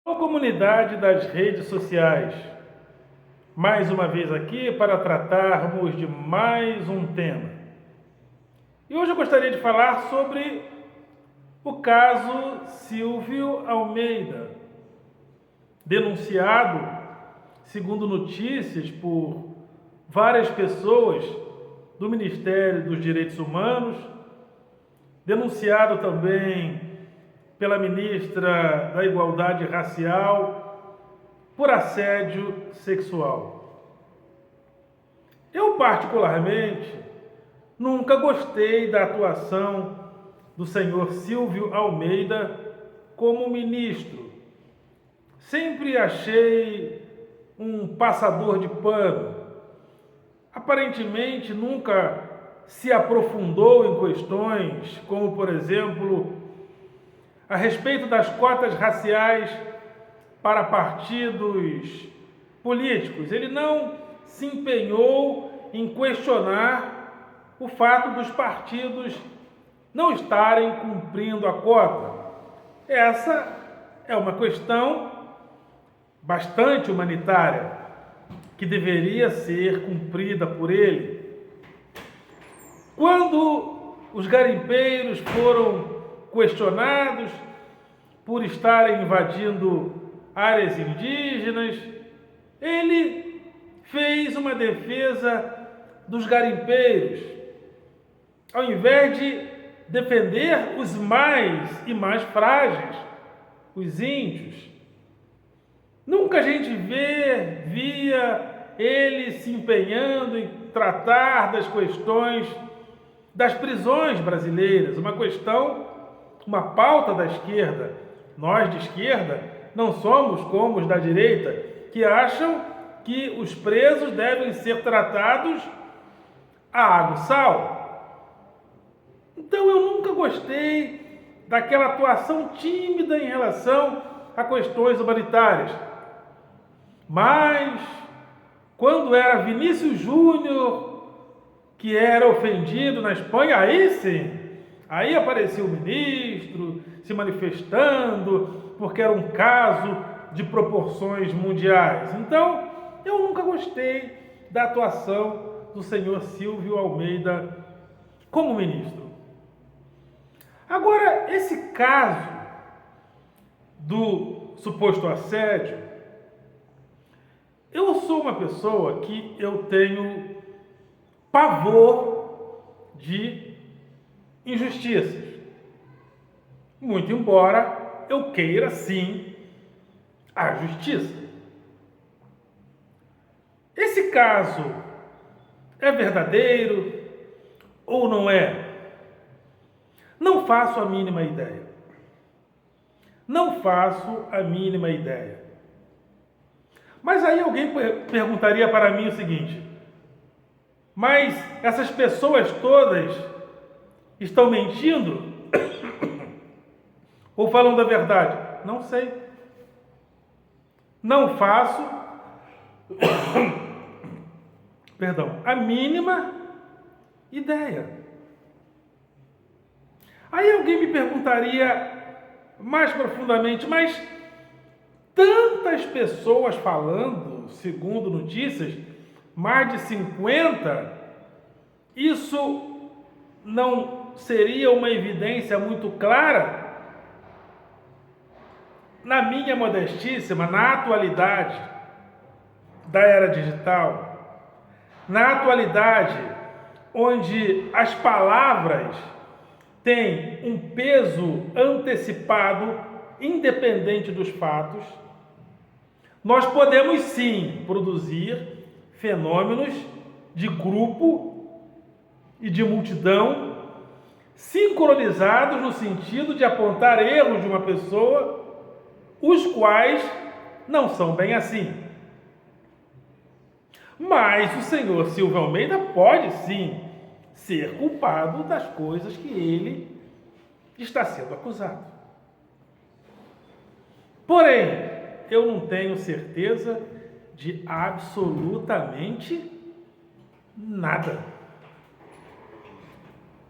Alô, comunidade das redes sociais, mais uma vez aqui para tratarmos de mais um tema. E hoje eu gostaria de falar sobre o caso Silvio Almeida, denunciado, segundo notícias, por várias pessoas do Ministério dos Direitos Humanos, denunciado também pela ministra da Igualdade Racial por assédio sexual. Eu, particularmente, nunca gostei da atuação do senhor Silvio Almeida como ministro. Sempre achei um passador de pano. Aparentemente, nunca se aprofundou em questões como, por exemplo, a respeito das cotas raciais para partidos políticos. Ele não se empenhou em questionar o fato dos partidos não estarem cumprindo a cota. Essa é uma questão bastante humanitária, que deveria ser cumprida por ele. Quando os garimpeiros foram questionados por estarem invadindo áreas indígenas, ele fez uma defesa dos garimpeiros, ao invés de defender os mais e mais frágeis, os índios. Nunca a gente via ele se empenhando em tratar das questões das prisões brasileiras, uma pauta da esquerda. Nós de esquerda não somos como os da direita, que acham que os presos devem ser tratados a água e sal. Então eu nunca gostei daquela atuação tímida em relação a questões humanitárias. Mas quando era Vinícius Júnior que era ofendido na Espanha, aí sim, aí apareceu o ministro se manifestando, porque era um caso de proporções mundiais. Então, eu nunca gostei da atuação do senhor Silvio Almeida como ministro. Agora, esse caso do suposto assédio, eu sou uma pessoa que eu tenho pavor de injustiças. Muito embora eu queira, sim, a justiça. Esse caso é verdadeiro ou não é? Não faço a mínima ideia. Não faço a mínima ideia. Mas aí alguém perguntaria para mim o seguinte: mas essas pessoas todas estão mentindo? Ou falam da verdade? Não sei. Não faço a mínima ideia. Aí alguém me perguntaria mais profundamente: mas tantas pessoas falando, segundo notícias, mais de 50, isso não seria uma evidência muito clara? Na minha modestíssima, na atualidade da era digital, na atualidade onde as palavras têm um peso antecipado, independente dos fatos, nós podemos sim produzir fenômenos de grupo e de multidão sincronizados no sentido de apontar erros de uma pessoa, os quais não são bem assim. Mas o senhor Silvio Almeida pode sim ser culpado das coisas que ele está sendo acusado. Porém, eu não tenho certeza de absolutamente nada.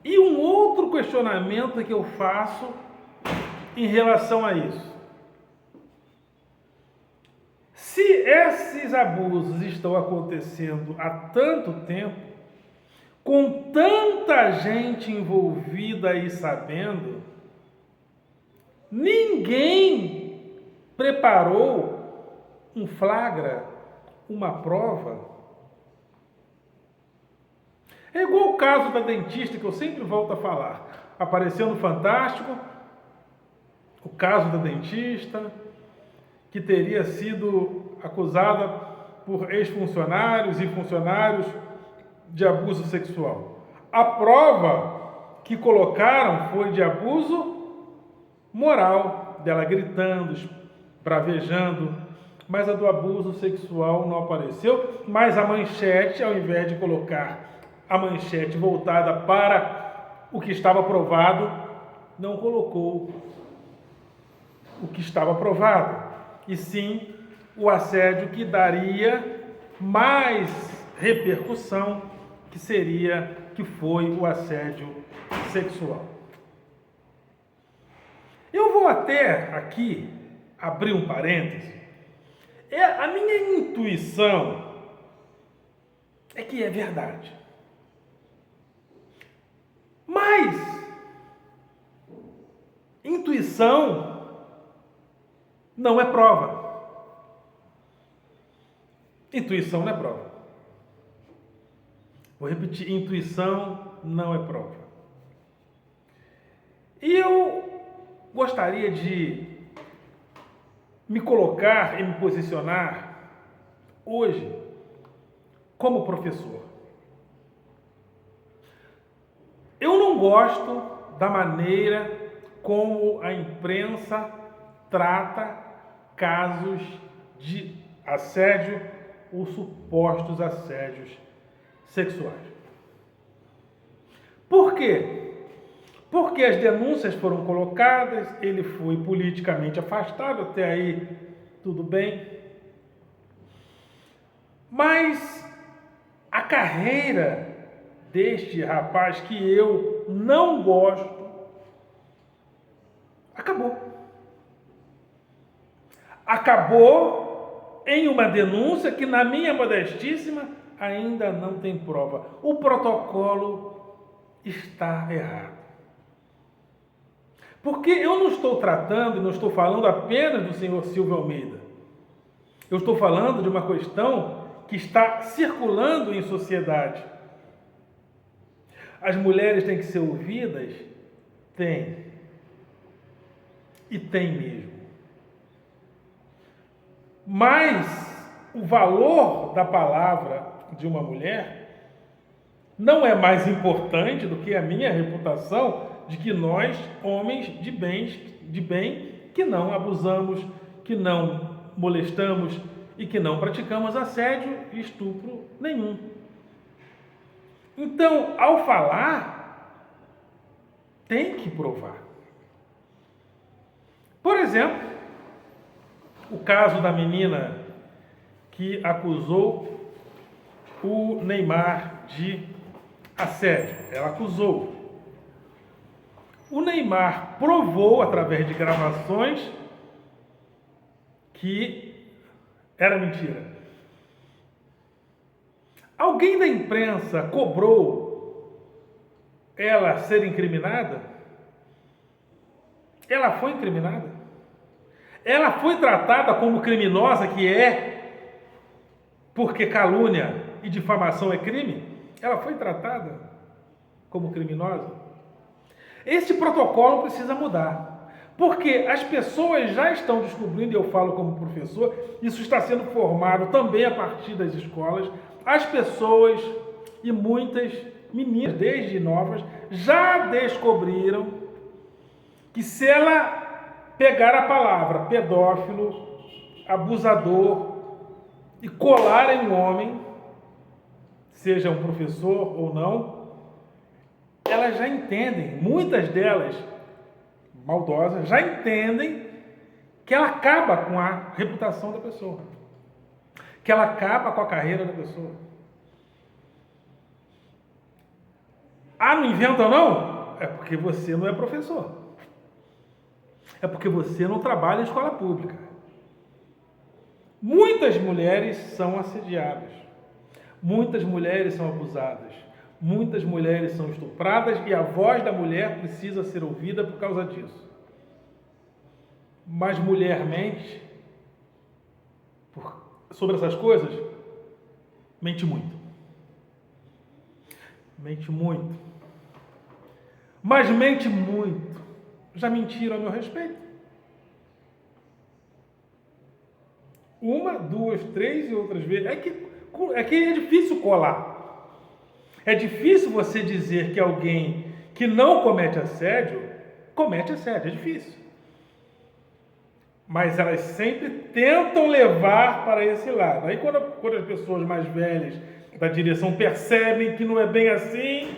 E um outro questionamento que eu faço em relação a isso: esses abusos estão acontecendo há tanto tempo, com tanta gente envolvida e sabendo, ninguém preparou um flagra, uma prova. É igual o caso da dentista que eu sempre volto a falar. Apareceu no Fantástico o caso da dentista que teria sido acusada por ex-funcionários e funcionários de abuso sexual. A prova que colocaram foi de abuso moral, dela gritando, bravejando, mas a do abuso sexual não apareceu, mas a manchete, ao invés de colocar a manchete voltada para o que estava provado, não colocou o que estava provado, e sim o assédio que daria mais repercussão, que foi o assédio sexual. Eu vou até aqui abrir um parêntese. A minha intuição é que é verdade. Mas intuição não é prova. Intuição não é prova. Vou repetir, intuição não é prova. E eu gostaria de me colocar e me posicionar hoje como professor. Eu não gosto da maneira como a imprensa trata casos de assédio ou supostos assédios sexuais. Por quê? Porque as denúncias foram colocadas, ele foi politicamente afastado, até aí tudo bem. Mas a carreira deste rapaz que eu não gosto acabou. Acabou em uma denúncia que, na minha modestíssima, ainda não tem prova. O protocolo está errado. Porque eu não estou tratando, não estou falando apenas do senhor Silvio Almeida. Eu estou falando de uma questão que está circulando em sociedade. As mulheres têm que ser ouvidas? Tem. E tem mesmo. Mas o valor da palavra de uma mulher não é mais importante do que a minha reputação de que nós, homens de bem, que não abusamos, que não molestamos e que não praticamos assédio e estupro nenhum. Então, ao falar, tem que provar. Por exemplo, o caso da menina que acusou o Neymar de assédio. Ela acusou. O Neymar provou, através de gravações, que era mentira. Alguém da imprensa cobrou ela ser incriminada? Ela foi incriminada? Ela foi tratada como criminosa, que é, porque calúnia e difamação é crime? Ela foi tratada como criminosa? Esse protocolo precisa mudar, porque as pessoas já estão descobrindo, e eu falo como professor, isso está sendo formado também a partir das escolas, as pessoas e muitas meninas, desde novas, já descobriram que se ela pegar a palavra pedófilo, abusador e colar em um homem, seja um professor ou não, elas já entendem, muitas delas maldosas, já entendem que ela acaba com a reputação da pessoa, que ela acaba com a carreira da pessoa. Ah, não inventa não? É porque você não é professor. É porque você não trabalha em escola pública. Muitas mulheres são assediadas, muitas mulheres são abusadas, muitas mulheres são estupradas e a voz da mulher precisa ser ouvida por causa disso. Mas mulher mente sobre essas coisas, mente muito. Mente muito. Mas mente muito. Já mentiram a meu respeito? Uma, duas, três e outras vezes. É que é difícil colar. É difícil você dizer que alguém que não comete assédio, é difícil. Mas elas sempre tentam levar para esse lado. Aí quando as pessoas mais velhas da direção percebem que não é bem assim,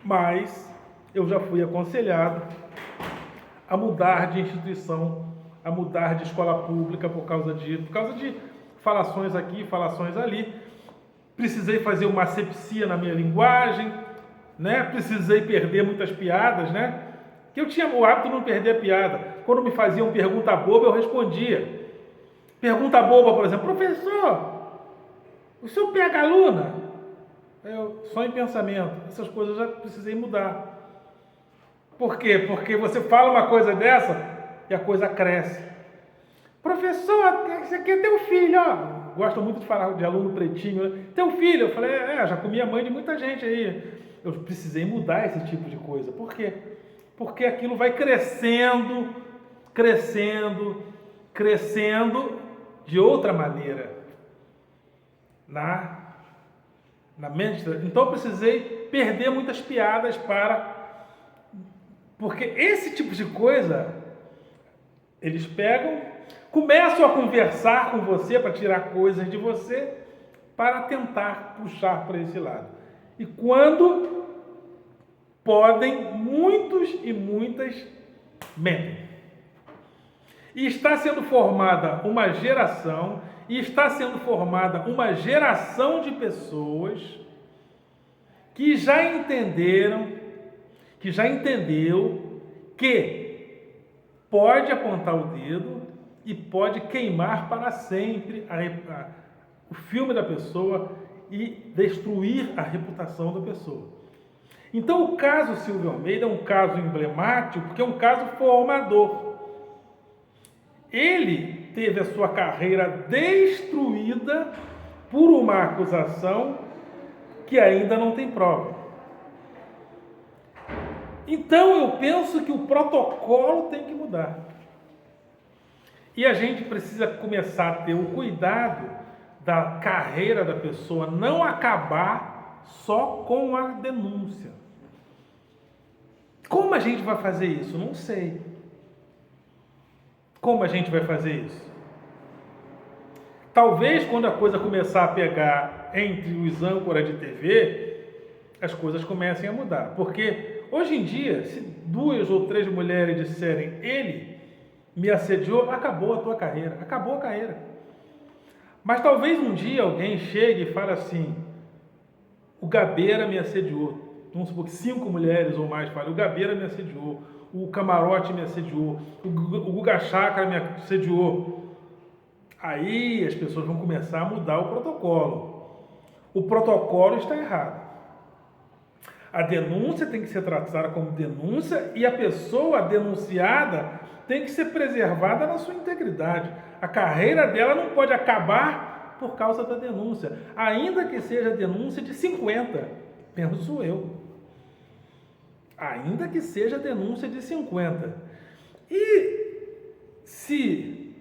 mas eu já fui aconselhado a mudar de instituição, a mudar de escola pública por causa de falações aqui, falações ali. Precisei fazer uma asepsia na minha linguagem, né? Precisei perder muitas piadas, né? Que eu tinha o hábito de não perder a piada. Quando me faziam pergunta boba, eu respondia. Pergunta boba, por exemplo, professor, o senhor pega aluna? Só em pensamento. Essas coisas eu já precisei mudar. Por quê? Porque você fala uma coisa dessa e a coisa cresce. Professor, esse aqui é teu filho, ó. Gosto muito de falar de aluno pretinho, né? Teu filho. Eu falei, já comi a mãe de muita gente aí. Eu precisei mudar esse tipo de coisa. Por quê? Porque aquilo vai crescendo, crescendo, crescendo de outra maneira. Na mente. Então eu precisei perder muitas piadas porque esse tipo de coisa, eles pegam, começam a conversar com você para tirar coisas de você, para tentar puxar para esse lado. E quando podem, muitos e muitas mentem. E está sendo formada uma geração de pessoas que já entendeu que pode apontar o dedo e pode queimar para sempre o filme da pessoa e destruir a reputação da pessoa. Então o caso Silvio Almeida é um caso emblemático porque é um caso formador. Ele teve a sua carreira destruída por uma acusação que ainda não tem prova. Então eu penso que o protocolo tem que mudar. E a gente precisa começar a ter o cuidado da carreira da pessoa não acabar só com a denúncia. Como a gente vai fazer isso? Não sei. Como a gente vai fazer isso? Talvez quando a coisa começar a pegar entre os âncoras de TV, as coisas comecem a mudar. Porque hoje em dia, se 2 ou 3 mulheres disserem ele me assediou, acabou a tua carreira. Acabou a carreira. Mas talvez um dia alguém chegue e fale assim, o Gabeira me assediou. Vamos supor que 5 mulheres ou mais falem, o Gabeira me assediou, o Camarote me assediou, o Guga Chakra me assediou. Aí as pessoas vão começar a mudar o protocolo. O protocolo está errado. A denúncia tem que ser tratada como denúncia e a pessoa denunciada tem que ser preservada na sua integridade. A carreira dela não pode acabar por causa da denúncia, ainda que seja denúncia de 50, penso eu. Ainda que seja denúncia de 50. E se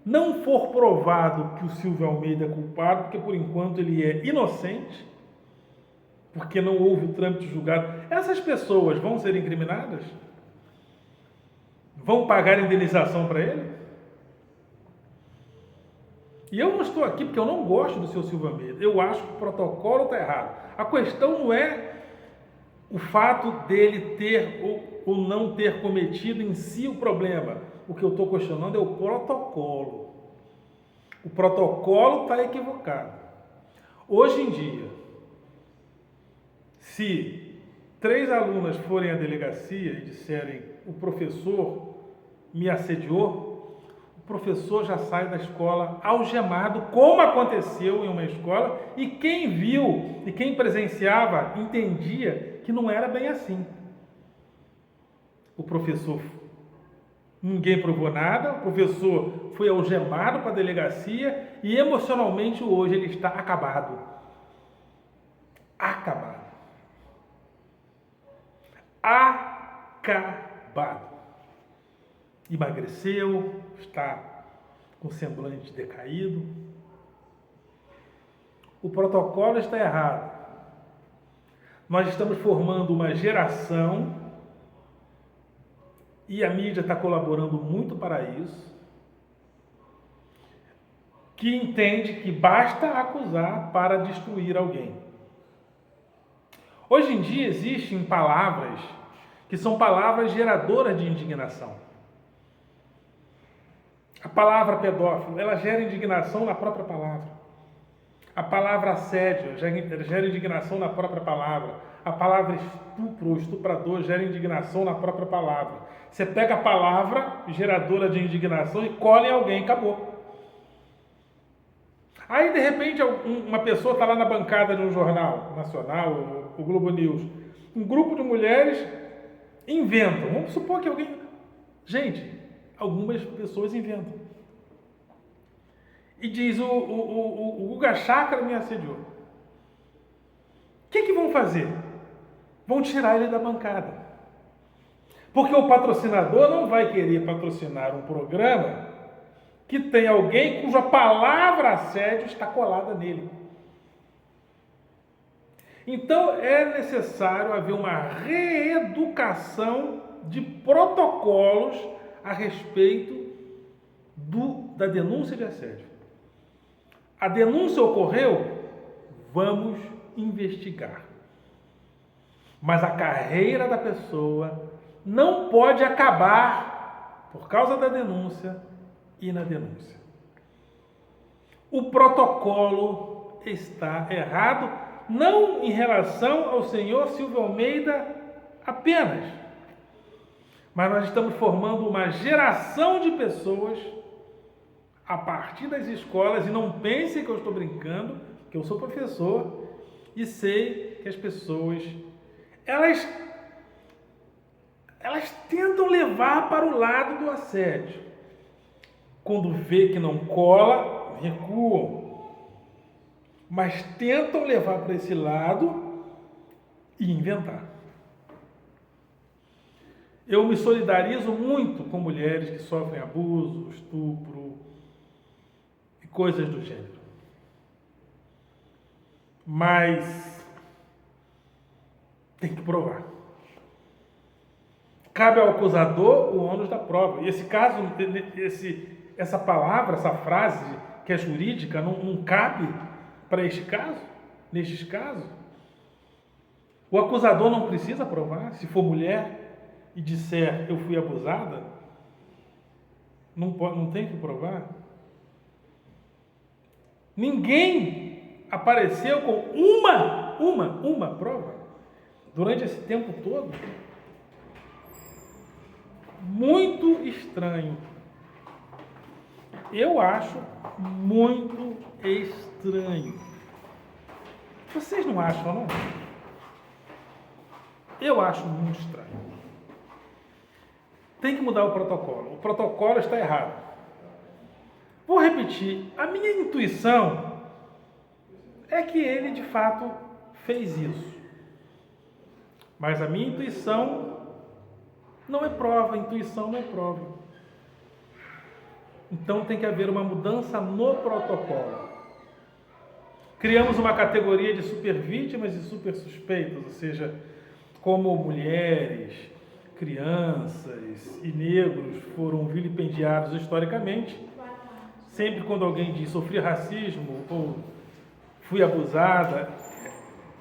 não for provado que o Silvio Almeida é culpado, porque por enquanto ele é inocente, porque não houve o trâmite julgado, essas pessoas vão ser incriminadas? Vão pagar indenização para ele? E eu não estou aqui porque eu não gosto do seu Silvio Almeida. Eu acho que o protocolo está errado. A questão não é o fato dele ter ou não ter cometido em si o problema. O que eu estou questionando é o protocolo. O protocolo está equivocado. Hoje em dia, se 3 alunas forem à delegacia e disserem o professor me assediou, o o professor já sai da escola algemado, como aconteceu em uma escola, e quem viu e quem presenciava entendia que não era bem assim. O professor, ninguém provou nada, o professor foi algemado para a delegacia e emocionalmente hoje ele está acabado. Acabado. Acabado. Emagreceu, está com semblante decaído. O protocolo está errado. Nós estamos formando uma geração, e a mídia está colaborando muito para isso, que entende que basta acusar para destruir alguém. Hoje em dia existem palavras que são palavras geradoras de indignação. A palavra pedófilo, ela gera indignação na própria palavra. A palavra assédio gera indignação na própria palavra. A palavra estupro ou estuprador gera indignação na própria palavra. Você pega a palavra geradora de indignação e cola em alguém, acabou. Aí, de repente, uma pessoa está lá na bancada de um jornal nacional, o Globo News. Um grupo de mulheres inventam. Vamos supor que alguém... Gente, algumas pessoas inventam. E diz, o Guga Chakra me assediou. O que vão fazer? Vão tirar ele da bancada. Porque o patrocinador não vai querer patrocinar um programa que tem alguém cuja palavra assédio está colada nele. Então é necessário haver uma reeducação de protocolos a respeito da denúncia de assédio. A denúncia ocorreu, vamos investigar. Mas a carreira da pessoa não pode acabar por causa da denúncia e na denúncia. O protocolo está errado, não em relação ao senhor Silvio Almeida apenas, mas nós estamos formando uma geração de pessoas a partir das escolas, e não pensem que eu estou brincando, que eu sou professor e sei que as pessoas, elas tentam levar para o lado do assédio. Quando vê que não cola, recuam. Mas tentam levar para esse lado e inventar. Eu me solidarizo muito com mulheres que sofrem abuso, estupro e coisas do gênero. Mas tem que provar. Cabe ao acusador o ônus da prova. E esse caso, essa palavra, essa frase que é jurídica, não cabe para este caso, nestes casos. O acusador não precisa provar. Se for mulher e disser eu fui abusada, não tem que provar. Ninguém apareceu com uma prova durante esse tempo todo. Muito estranho. Eu acho muito estranho. Vocês não acham, não? Eu acho muito estranho. Tem que mudar o protocolo. O protocolo está errado. Vou repetir. A minha intuição é que ele, de fato, fez isso. Mas a minha intuição não é prova. A intuição não é prova. Então tem que haver uma mudança no protocolo. Criamos uma categoria de supervítimas e super suspeitas, ou seja, como mulheres, crianças e negros foram vilipendiados historicamente. Sempre quando alguém diz sofri racismo ou fui abusada,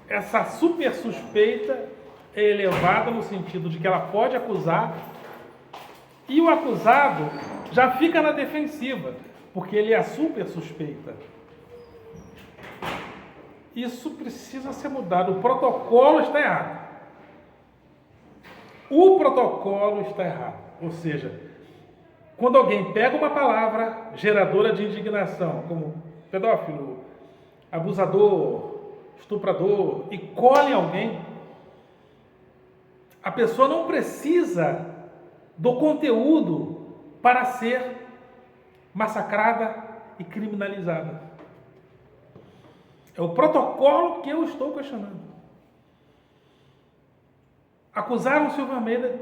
essa super suspeita é elevada no sentido de que ela pode acusar e o acusado já fica na defensiva, porque ele é a super suspeita. Isso precisa ser mudado. O protocolo está errado. O protocolo está errado. Ou seja, quando alguém pega uma palavra geradora de indignação, como pedófilo, abusador, estuprador, e cola em alguém, a pessoa não precisa do conteúdo para ser massacrada e criminalizada. É o protocolo que eu estou questionando. Acusaram o Silvio Almeida.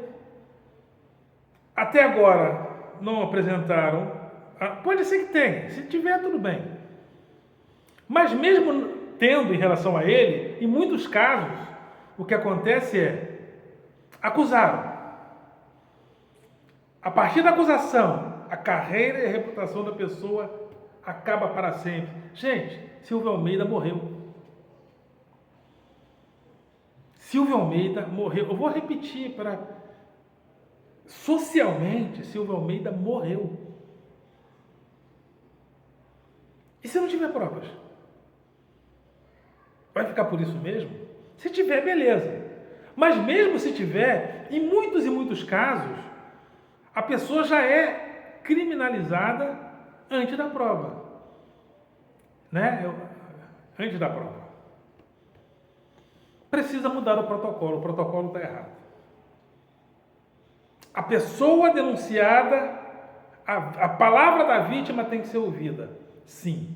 Até agora não apresentaram. Pode ser que tenha. Se tiver, tudo bem. Mas mesmo tendo em relação a ele, em muitos casos, o que acontece é acusaram. A partir da acusação, a carreira e a reputação da pessoa acaba para sempre. Gente, Silvio Almeida morreu. Silvio Almeida morreu. Eu vou repetir para... Socialmente, Silvio Almeida morreu. E se não tiver provas? Vai ficar por isso mesmo? Se tiver, beleza. Mas mesmo se tiver, em muitos e muitos casos, a pessoa já é criminalizada antes da prova. Né? Antes da prova. Precisa mudar o protocolo está errado. A pessoa denunciada, a palavra da vítima tem que ser ouvida. Sim.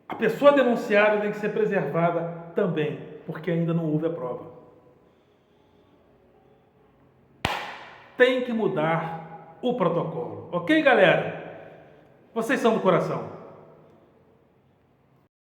A pessoa denunciada tem que ser preservada também, porque ainda não houve a prova. Tem que mudar o protocolo. Ok, galera? Vocês são do coração.